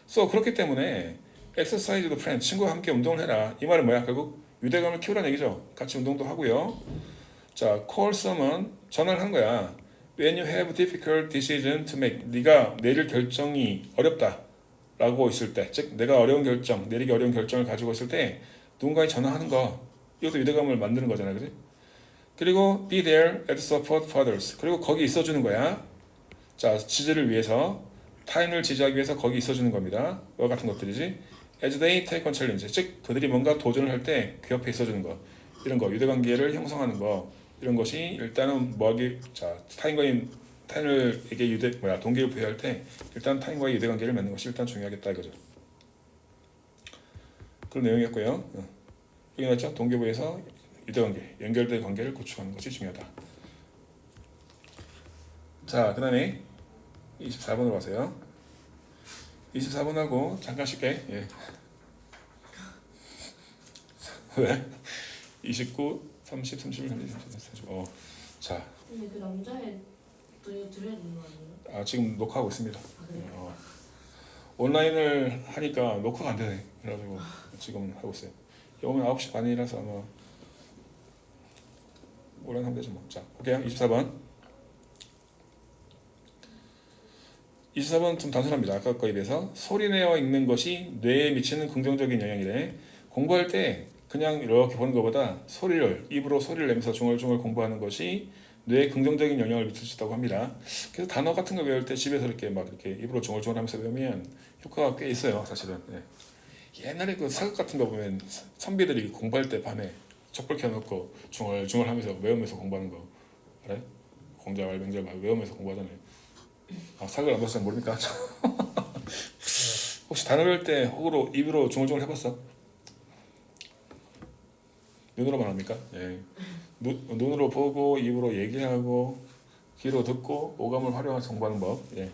So 그렇기 때문에 exercise with friends, 친구와 함께 운동을 해라. 이 말은 뭐야? 결국 유대감을 키우라는 얘기죠. 같이 운동도 하고요. 자, call someone, 전화를 하는 거야. When you have difficult decision to make, 네가 내릴 결정이 어렵다 라고 있을 때, 즉 내가 어려운 결정, 내리기 어려운 결정을 가지고 있을 때 누군가에 전화하는 거, 이것도 유대감을 만드는 거잖아, 그지? 그리고 be there at support for others, 그리고 거기 있어주는 거야. 자, 지지를 위해서, 타인을 지지하기 위해서 거기 있어주는 겁니다. 이와 같은 것들이지. As they take on challenge, 즉 그들이 뭔가 도전을 할 때 그 옆에 있어주는 거, 이런 거, 유대관계를 형성하는 거, 이런 것이 일단은 뭐하기, 자, 타인에게 동기를 부여할 때 일단 타인과의 유대관계를 맺는 것이 일단 중요하겠다 이거죠. 그런 내용이었고요. 여기 나왔죠? 동기부여에서 유대관계, 연결된 관계를 구축하는 것이 중요하다. 자, 그 다음에 24번으로 가세요. 24번하고 잠깐 쉴게. 예. 왜? 29, 30, 31, 32, 33, 자. 근데 그 남자애 또 이거 들어야 되는 거 아니에요? 아, 지금 녹화하고 있습니다. 아, 그래요? 온라인을 하니까 녹화가 안 되네. 그래가지고 지금 하고 있어요. 오면 9시 반이라서 아마 온라인 하면 되죠 뭐. 자, 볼게요. 24번. 24번 좀 단순합니다. 아까 거에 비해서 소리내어 읽는 것이 뇌에 미치는 긍정적인 영향이래. 공부할 때 그냥 이렇게 보는 것보다 입으로 소리를 내면서 중얼중얼 공부하는 것이 뇌에 긍정적인 영향을 미칠 수 있다고 합니다. 그래서 단어 같은 거 외울 때 집에서 이렇게 막 이렇게 입으로 중얼중얼 하면서 외우면 효과가 꽤 있어요, 사실은. 네. 옛날에 그 사극 같은 거 보면 선비들이 공부할 때 밤에 촛불 켜놓고 중얼중얼 하면서 외우면서 공부하는 거 알아요? 공자말 명절 막 외우면서 공부하잖아요. 아, 사극을 안 봐서 잘 모르니까. 혹시 단어 외울 때 혹으로 입으로 중얼중얼 해봤어? 눈으로만 합니까? 예. 눈으로 보고 입으로 얘기하고 귀로 듣고 오감을 활용해서 공부하는 법. 예.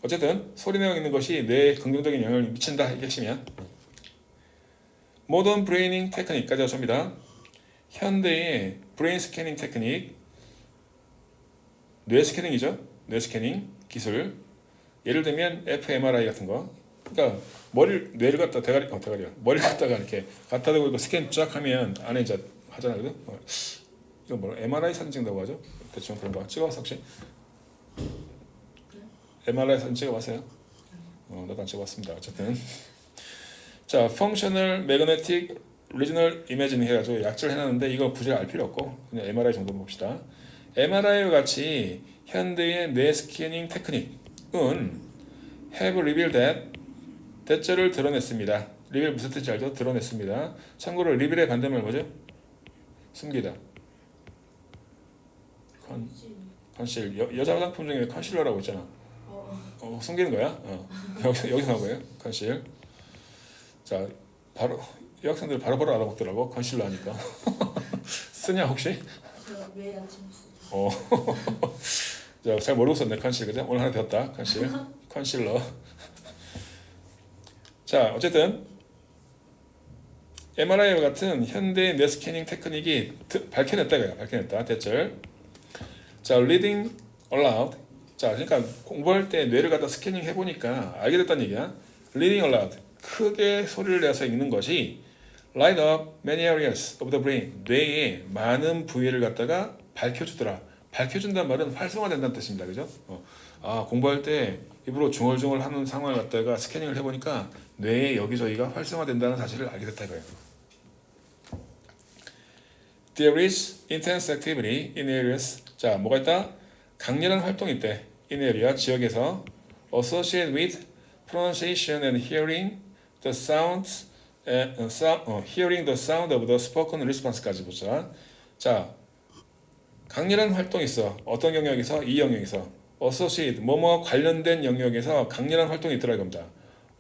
어쨌든 소리내어 읽는 것이 뇌에 긍정적인 영향을 미친다 이게 핵심이야. 모던 브레이닝 테크닉까지 하십니다. 현대의 브레인 스캐닝 테크닉, 뇌 스캐닝이죠. 뇌 스캐닝 기술. 예를 들면 fMRI 같은 거. 그러니까 뇌를 갖다 머리를 갖다가 이렇게 갖다 대고 스캔 쫙 하면 안에 이제 하잖아, 그죠? 이거 뭐라 MRI 사진 찍는다고 하죠? 대충 그런 거 찍어봤어 혹시? MRI 사진 찍어봤어요? 나도 안 찍어봤습니다. 어쨌든 자, Functional Magnetic Regional Imaging 해가지고 약자를 해놨는데 이거 굳이 알 필요 없고 그냥 MRI 정도 봅시다. MRI와 같이 현대의 뇌 스캐닝 테크닉은 have revealed that 대체를 드러냈습니다. 리빌 무슨 뜻인지 알죠? 드러냈습니다. 참고로 리빌의 반대말 뭐죠? 숨기다. 컨실. 여자 화장품 중에 컨실러라고 있잖아. 숨기는 거야? 여기서 나온 거예요. 컨실. 자, 바로 이 학생들 바로바로 알아먹더라고. 컨실러 하니까. 쓰냐 혹시? 제가 매일 아침 쓰죠. 자, 잘 모르고 썼네 컨실. 그죠? 오늘 하나 배웠다. 컨실. 컨실러. 자, 어쨌든 MRI와 같은 현대 뇌 스캐닝 테크닉이 밝혀냈다 이거야. 밝혀냈다. 대절. 자, reading aloud. 자, 그러니까 공부할 때 뇌를 갖다 스캐닝 해보니까 알게 됐다는 얘기야. reading aloud. 크게 소리를 내서 읽는 것이 light up many areas of the brain. 뇌의 많은 부위를 갖다가 밝혀주더라. 밝혀준다는 말은 활성화된다는 뜻입니다. 그죠? 공부할 때 입으로 중얼중얼 하는 상황을 갖다가 스캐닝을 해보니까 뇌의 여기저기가 활성화된다는 사실을 알게 됐다 이거예요. There is intense activity in areas. 자, 뭐가 있다? 강렬한 활동이 있대. in area 지역에서 associate with pronunciation and hearing the sounds hearing the sound of the spoken response까지 보자. 자, 강렬한 활동이 있어. 어떤 영역에서? 이 영역에서 associate 뭐뭐 관련된 영역에서 강렬한 활동이 있더라 이겁니다.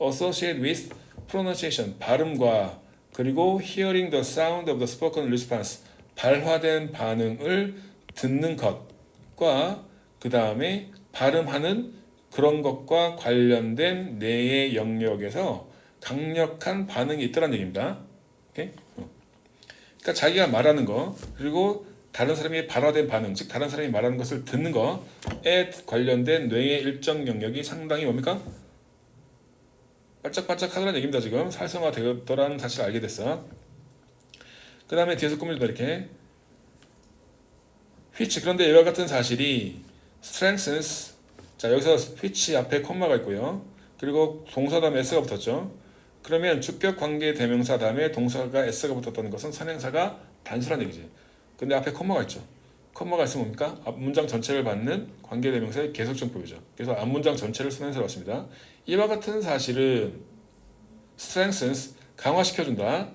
associate with pronunciation 발음과 그리고 hearing the sound of the spoken response 발화된 반응을 듣는 것과 그 다음에 발음하는 그런 것과 관련된 뇌의 영역에서 강력한 반응이 있더란 얘기입니다. 오케이? 그러니까 자기가 말하는 거 그리고 다른 사람이 발화된 반응, 즉 다른 사람이 말하는 것을 듣는 거에 관련된 뇌의 일정 영역이 상당히 뭡니까? 반짝반짝하더란 얘기입니다. 지금 활성화되더라는 사실을 알게 됐어. 그 다음에 뒤에서 꾸밀다 이렇게 which 그런데 이와 같은 사실이 strengthens 자 여기서 which 앞에 콤마가 있고요. 그리고 동사 다음에 s가 붙었죠. 그러면 주격 관계 대명사 다음에 동사가 s가 붙었다는 것은 선행사가 단수란 얘기지. 근데 앞에 콤마가 있죠. 콤마가 있으면 뭡니까? 앞 문장 전체를 받는 관계 대명사의 계속정법이죠. 그래서 앞 문장 전체를 선행사로 왔습니다. 이와 같은 사실은 strengthens 강화시켜준다.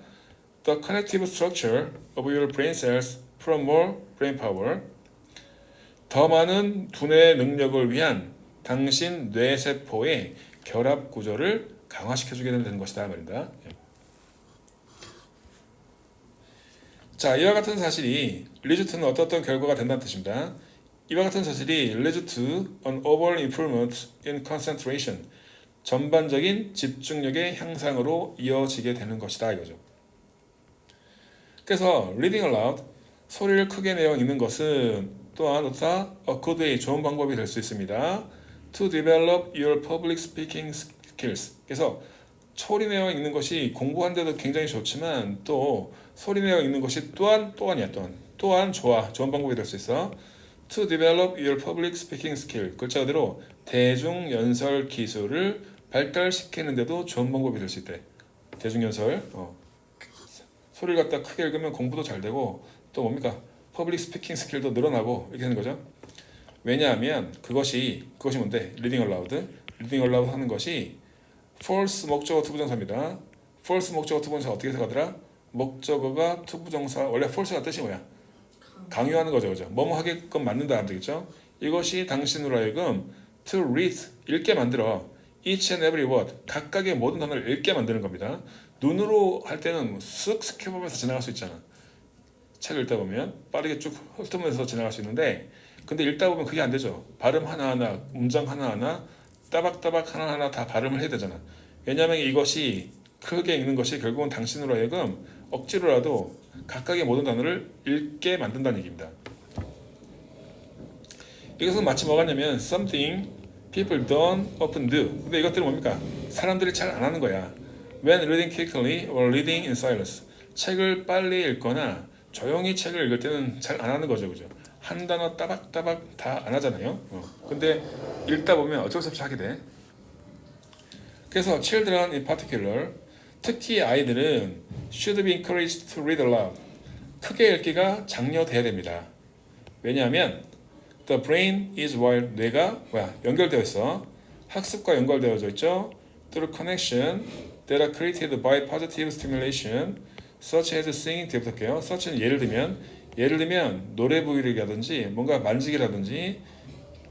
The connective structure of your brain cells from more brain power. 더 많은 두뇌 능력을 위한 당신 뇌세포의 결합 구조를 강화시켜주게 되는 것이다 말입니다. 자, 이와 같은 사실이 lead to는 어떤 결과가 된다는 뜻입니다. 이와 같은 사실이 lead to an overall improvement in concentration. 전반적인 집중력의 향상으로 이어지게 되는 것이다 이거죠. 그래서 reading aloud 소리를 크게 내어 읽는 것은 또한 어떻다? a good way 좋은 방법이 될 수 있습니다. to develop your public speaking skills. 그래서 소리 내어 읽는 것이 공부하는데도 굉장히 좋지만 또 소리 내어 읽는 것이 또한 좋은 방법이 될 수 있어. to develop your public speaking skill. 글자 그대로 대중 연설 기술을 발달시키는데도 좋은 방법이 될 수 있대. 대중 연설. 소리를 갖다 크게 읽으면 공부도 잘 되고 또 뭡니까? 퍼블릭 스피킹 스킬도 늘어나고 이렇게 하는 거죠. 왜냐하면 그것이 뭔데? 리딩 얼라우드 하는 것이 false 목적어 투부정사입니다. false 목적어 투부정사 어떻게 해석하더라? 목적어가 투부정사 원래 false가 뜻이 뭐야? 강요하는 거죠, 그죠? 뭐뭐 하게끔 만든다 하면 되겠죠? 이것이 당신으로 하여금 to read 읽게 만들어 each and every word 각각의 모든 단어를 읽게 만드는 겁니다. 눈으로 할 때는 쓱 스킵하면서 지나갈 수 있잖아. 책을 읽다 보면 빠르게 쭉 훑으면서 지나갈 수 있는데 근데 읽다 보면 그게 안 되죠. 발음 하나하나, 문장 하나하나 따박따박 하나하나 다 발음을 해야 되잖아. 왜냐하면 이것이 크게 읽는 것이 결국은 당신으로 하여금 억지로라도 각각의 모든 단어를 읽게 만든다는 얘기입니다. 이것은 마치 뭐가 냐면 something people don't often do. 근데 이것들은 뭡니까? 사람들이 잘 안 하는 거야. When reading quickly or reading in silence. 책을 빨리 읽거나 조용히 책을 읽을 때는 잘 안 하는 거죠, 그죠? 한 단어 따박따박 다 안 하잖아요. 근데 읽다 보면 어쩔 수 없이 하게 돼. 그래서 children in particular, 특히 아이들은 should be encouraged to read aloud. 크게 읽기가 장려돼야 됩니다. 왜냐하면 the brain is wired, 뇌가 연결되어 있어. 학습과 연결되어져 있죠. through connection that are created by positive stimulation, such as singing. 뒤에 부탁해요. such는 예를 들면 노래 부르기라든지 뭔가 만지기라든지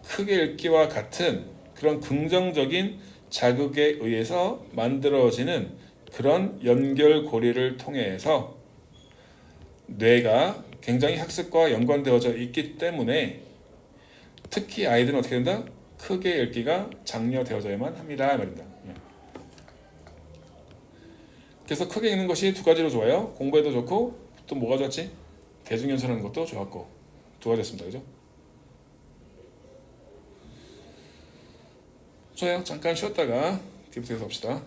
크게 읽기와 같은 그런 긍정적인 자극에 의해서 만들어지는 그런 연결고리를 통해서 뇌가 굉장히 학습과 연관되어져 있기 때문에 특히 아이들은 어떻게 된다? 크게 읽기가 장려되어져야만 합니다 말입니다. 그래서 크게 읽는 것이 두 가지로 좋아요. 공부에도 좋고 또 뭐가 좋았지? 대중연설하는 것도 좋았고 두 가지였습니다. 그죠? 좋아요. 잠깐 쉬었다가 뒤부터 해서 봅시다.